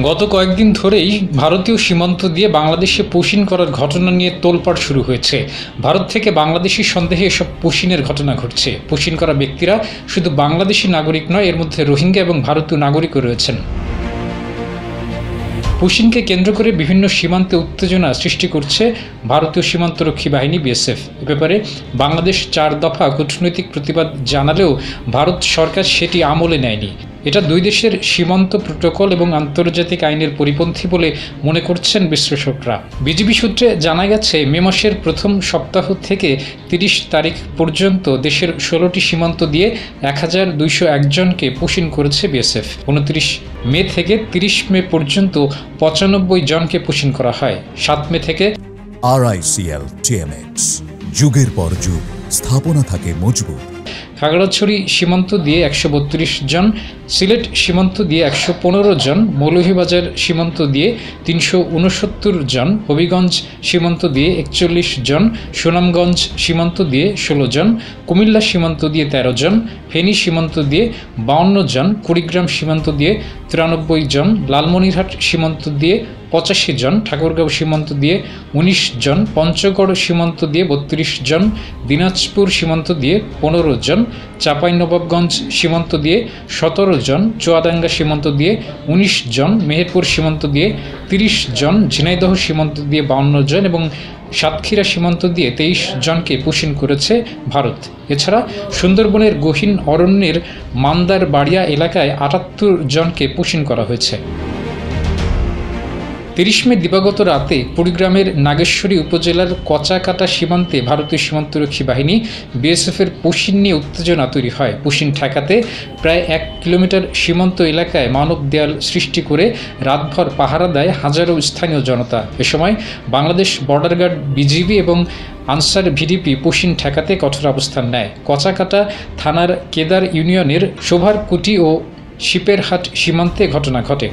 গত কয়েকদিন ধরেই ভারতীয় সীমান্ত দিয়ে বাংলাদেশে পুশিন করার ঘটনা নিয়ে তোলপাড় শুরু হয়েছে। ভারত থেকে বাংলাদেশি সন্দেহে এসব পুশিনের ঘটনা ঘটছে। পুশিন করা ব্যক্তিরা শুধু বাংলাদেশি নাগরিক নয়, এর মধ্যে রোহিঙ্গা এবং ভারতীয় নাগরিকও রয়েছেন। পুশিনকে কেন্দ্র করে বিভিন্ন সীমান্তে উত্তেজনা সৃষ্টি করছে ভারতীয় সীমান্তরক্ষী বাহিনী বিএসএফ। এ ব্যাপারে বাংলাদেশ 4 দফা কূটনৈতিক প্রতিবাদ জানালেও ভারত সরকার সেটি আমলে নেয়নি। এটা দুই দেশের সীমান্ত প্রোটোকল এবং আন্তর্জাতিক আইনের পরিপন্থী বলে মনে করছেন বিশ্লেষকরা। বিজিবি সূত্রে জানা গেছে, মে মাসের প্রথম সপ্তাহ থেকে 30 তারিখ পর্যন্ত দেশের 16টি সীমান্ত দিয়ে 1201 জনকে পুশিন করেছে বিএসএফ। 29 মে থেকে 30 মে পর্যন্ত 95 জনকে পুশিন করা হয়। 7 মে থেকে RICL TMX, যুগের পর যুগ স্থাপনা থাকে মজবুত। খাগড়াছড়ি সীমান্ত দিয়ে 132 জন, সিলেট সীমান্ত দিয়ে 115 জন, মৌলভীবাজার সীমান্ত দিয়ে 369 জন, হবিগঞ্জ সীমান্ত দিয়ে 41 জন, সুনামগঞ্জ সীমান্ত দিয়ে 16 জন, কুমিল্লা সীমান্ত দিয়ে 13 জন, ফেনী সীমান্ত দিয়ে 52 জন, কুড়িগ্রাম সীমান্ত দিয়ে 93 জন, লালমনিরহাট সীমান্ত দিয়ে 85 জন, ঠাকুরগাঁও সীমান্ত দিয়ে 19 জন, পঞ্চগড় সীমান্ত দিয়ে 32 জন, দিনাজপুর সীমান্ত দিয়ে 15 জন, চাঁপাইনবাবগঞ্জ সীমান্ত দিয়ে 17 জন, চুয়াডাঙ্গা সীমান্ত দিয়ে 19 জন, মেহেরপুর সীমান্ত দিয়ে 30 জন, ঝিনাইদহ সীমান্ত দিয়ে 52 জন এবং সাতক্ষীরা সীমান্ত দিয়ে 23 জনকে পুশিন করেছে ভারত। এছাড়া সুন্দরবনের গহীন অরণ্যের মান্দার বাড়িয়া এলাকায় 78 জনকে পুশিন করা হয়েছে। 30 মে দিবাগত রাতে কুড়িগ্রামের নাগেশ্বরী উপজেলার কচাকাটা সীমান্তে ভারতীয় সীমান্তরক্ষী বাহিনী বিএসএফের পুশিন নিয়ে উত্তেজনা তৈরি হয়। পুশিন ঠেকাতে প্রায় 1 কিলোমিটার সীমান্ত এলাকায় মানব দেয়াল সৃষ্টি করে রাতভর পাহারা দেয় হাজারো স্থানীয় জনতা। এ সময় বাংলাদেশ বর্ডার গার্ড, বিজিবি এবং আনসার ভিডিপি পুশিন ঠেকাতে কঠোর অবস্থান নেয়। কচাকাটা থানার কেদার ইউনিয়নের শোভারকুটি ও শিপেরহাট সীমান্তে ঘটনা ঘটে।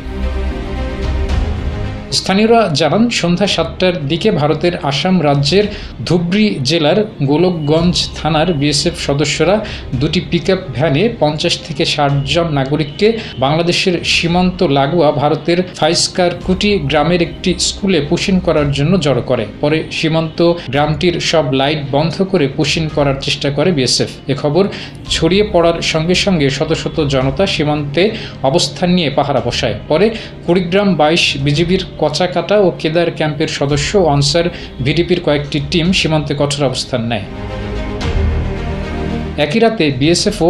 স্থানীয়রা জানান, সন্ধ্যা 7টার দিকে ভারতের আসাম রাজ্যের ধুবড়ী জেলার গোলকগঞ্জ থানার বিএসএফ সদস্যরা 2টি পিকআপ ভ্যানে 50 থেকে 60 জন নাগরিককে বাংলাদেশের সীমান্ত লাগোয়া ভারতের ফাইসকারকুটি গ্রামের একটি স্কুলে পুশিন করার জন্য জড়ো করে। পরে সীমান্ত গ্রামটির সব লাইট বন্ধ করে পুশিন করার চেষ্টা করে বিএসএফ। এ খবর ছড়িয়ে পড়ার সঙ্গে সঙ্গে শত শত জনতা সীমান্তে অবস্থান নিয়ে পাহারা বসায়। পরে কুড়িগ্রাম 22 বিজিবির কচাকাটা ও কেদার ক্যাম্পের সদস্য ও আনসার ভিডিপির কয়েকটি টিম সীমান্তে কঠোর অবস্থান নেয়। একই রাতে বিএসএফও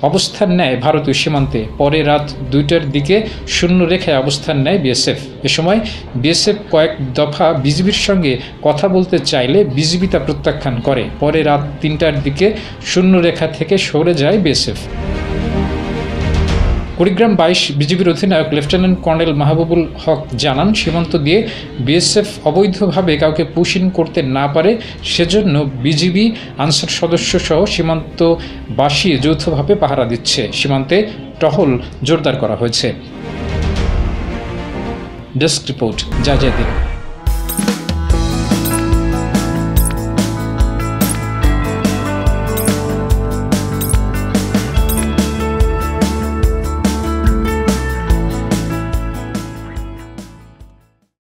অবস্থান নেয় ভারতীয় সীমান্তে। পরে রাত 2টার দিকে শূন্য রেখায় অবস্থান নেয় বিএসএফ। এ সময় বিএসএফ কয়েক দফা বিজিবির সঙ্গে কথা বলতে চাইলে বিজিবি তা প্রত্যাখ্যান করে। পরে রাত 3টার দিকে শূন্য রেখা থেকে সরে যায় বিএসএফ। কুড়িগ্রাম 22 বিজিবির অধিনায়ক লেফটেন্যান্ট কর্নেল মাহবুবুল হক জানান, সীমান্ত দিয়ে বিএসএফ অবৈধভাবে কাউকে পুশিন করতে না পারে, সেজন্য বিজিবি আনসার সদস্য সহ সীমান্তবাসী যৌথভাবে পাহারা দিচ্ছে। সীমান্তে টহল জোরদার করা হয়েছে। Desk report, জাজাদিন।